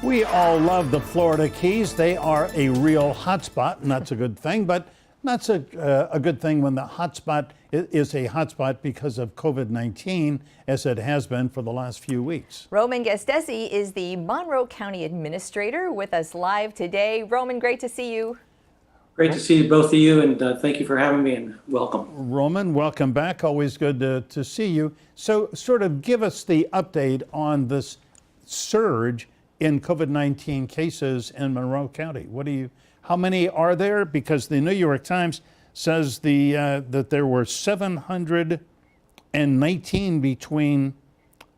We all love the Florida Keys. They are a real hotspot, and that's a good thing, but not so a good thing when the hotspot is a hotspot because of COVID-19, as it has been for the last few weeks. Roman Gastesi is the Monroe County Administrator with us live today. Roman, great to see you. Great to see both of you, and thank you for having me, and welcome. Roman, welcome back. Always good to see you. So sort of give us the update on this surge in COVID-19 cases in Monroe County. How many are there? Because the New York Times says that there were 719 between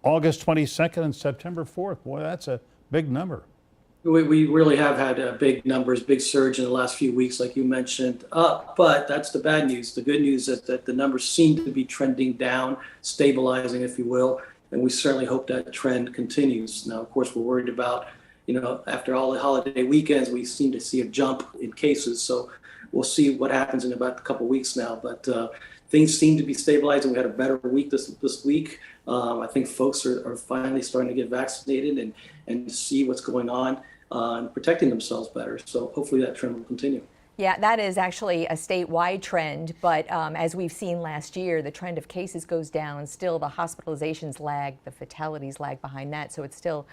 August 22nd and September 4th. Boy, that's a big number. We really have had big numbers, big surge in the last few weeks, like you mentioned. But that's the bad news. The good news is that the numbers seem to be trending down, stabilizing, if you will. And we certainly hope that trend continues. Now, of course, we're worried about, after all the holiday weekends, we seem to see a jump in cases. So we'll see what happens in about a couple of weeks now. But things seem to be stabilizing. We had a better week this week. I think folks are finally starting to get vaccinated and see what's going on and protecting themselves better. So hopefully that trend will continue. Yeah, that is actually a statewide trend, but as we've seen last year, the trend of cases goes down. Still, the hospitalizations lag, the fatalities lag behind that, so it's still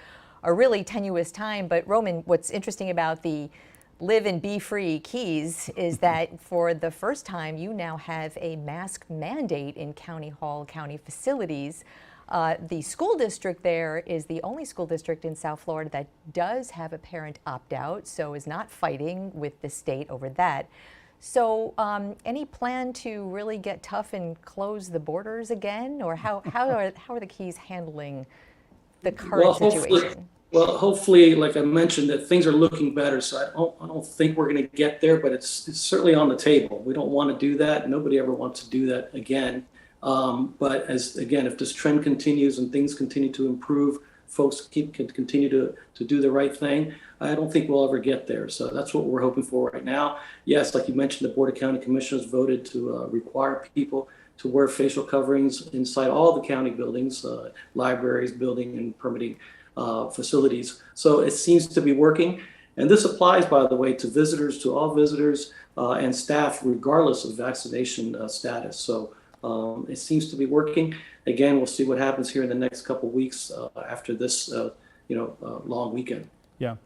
a really tenuous time. But Roman, what's interesting about the Live and Be Free Keys is that for the first time, you now have a mask mandate in County Hall, county facilities. The school district there is the only school district in South Florida that does have a parent opt-out, so is not fighting with the state over that. So any plan to really get tough and close the borders again? Or how are the Keys handling the current situation? Hopefully, like I mentioned, that things are looking better. So I don't think we're going to get there, but it's certainly on the table. We don't want to do that. Nobody ever wants to do that again. But if this trend continues and things continue to improve, folks can continue to do the right thing, I don't think we'll ever get there. So that's what we're hoping for right now. Yes, like you mentioned, the Board of County Commissioners voted to require people to wear facial coverings inside all the county buildings, libraries, building and permitting facilities. So it seems to be working. And this applies, by the way, to visitors, to all visitors and staff, regardless of vaccination status. So it seems to be working. Again, we'll see what happens here in the next couple of weeks after this, long weekend. Yeah,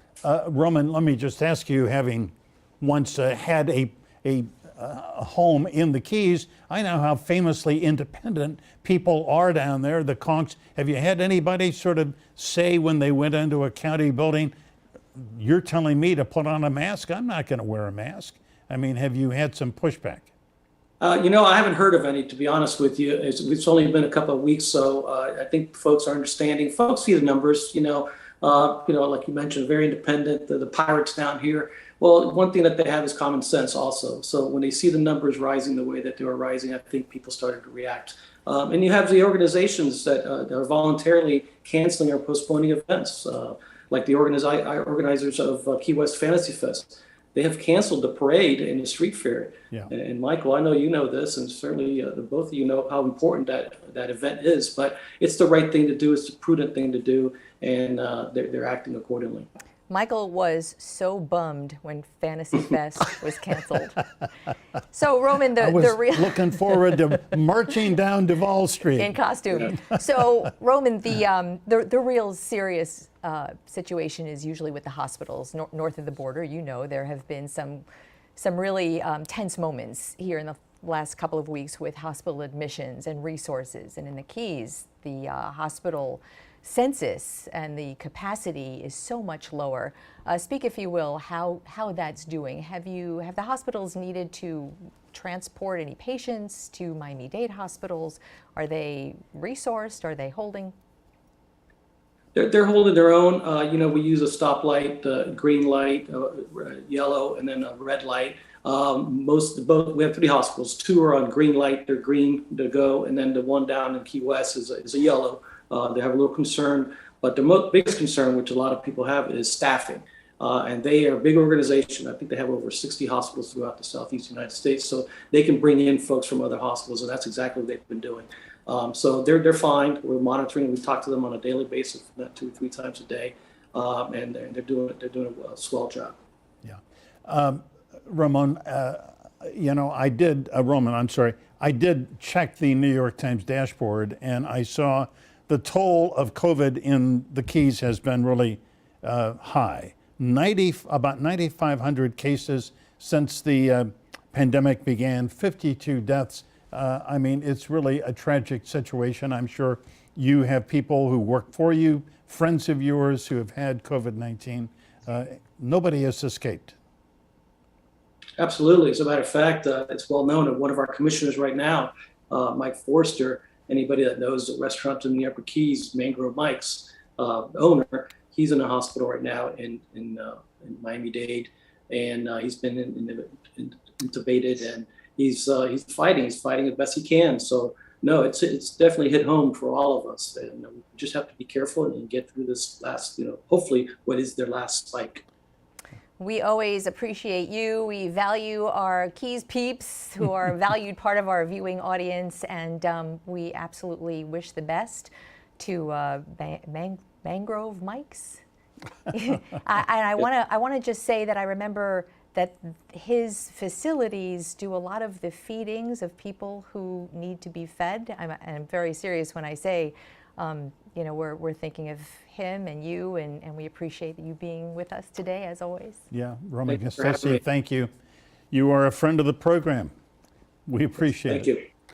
Roman, let me just ask you, having once had a home in the Keys, I know how famously independent people are down there, the conchs. Have you had anybody sort of say when they went into a county building, "You're telling me to put on a mask? I'm not going to wear a mask"? I mean, have you had some pushback? I haven't heard of any, to be honest with you. It's only been a couple of weeks, so I think folks are understanding. Folks see the numbers, like you mentioned, very independent, the pirates down here. Well, one thing that they have is common sense also. So when they see the numbers rising the way that they are rising, I think people started to react. And you have the organizations that are voluntarily canceling or postponing events, like the organizers of Key West Fantasy Fest. They have canceled the parade and the street fair. Yeah. And Michael, I know you know this, and certainly the both of you know how important that event is. But it's the right thing to do. It's the prudent thing to do, and they're acting accordingly. Michael was so bummed when Fantasy Fest was canceled. So Roman, I was looking forward to marching down Duval Street in costume. Yeah. So Roman, the real serious situation is usually with the hospitals north of the border. There have been some really tense moments here in the last couple of weeks with hospital admissions and resources. And in the Keys, the hospital census and the capacity is so much lower. Speak, if you will, how that's doing. Have the hospitals needed to transport any patients to Miami-Dade hospitals? Are they resourced? Are they holding? They're holding their own. We use a stoplight, green light, yellow, and then a red light. We have 3 hospitals. 2 are on green light; they're green to go, and then the one down in Key West is a yellow. They have a little concern, but the biggest concern, which a lot of people have, is staffing. And they are a big organization. I think they have over 60 hospitals throughout the Southeast United States, so they can bring in folks from other hospitals, and that's exactly what they've been doing. So they're fine. We're monitoring. We talk to them on a daily basis, not 2 or 3 times a day. and they're doing a swell job. Yeah. Ramon, Roman, I'm sorry. I did check the New York Times dashboard, and I saw the toll of COVID in the Keys has been really high. About 9,500 cases since the pandemic began, 52 deaths. I mean, it's really a tragic situation. I'm sure you have people who work for you, friends of yours who have had COVID-19. Nobody has escaped. Absolutely. As a matter of fact, it's well known that one of our commissioners right now, Mike Forrester, anybody that knows the restaurant in the Upper Keys, Mangrove Mike's owner, he's in the hospital right now in Miami-Dade, and he's been intubated, and he's fighting the best he can. So no, it's definitely hit home for all of us, and we just have to be careful and get through this last, hopefully what is their last spike. We always appreciate you. We value our Keys peeps who are a valued part of our viewing audience, and we absolutely wish the best to Mangrove Mike's. I want to just say that I remember that his facilities do a lot of the feedings of people who need to be fed. I'm very serious when I say, we're thinking of him and you, and we appreciate you being with us today, as always. Yeah, Roman Gastesi, thank you. You are a friend of the program. We appreciate it. Thank you.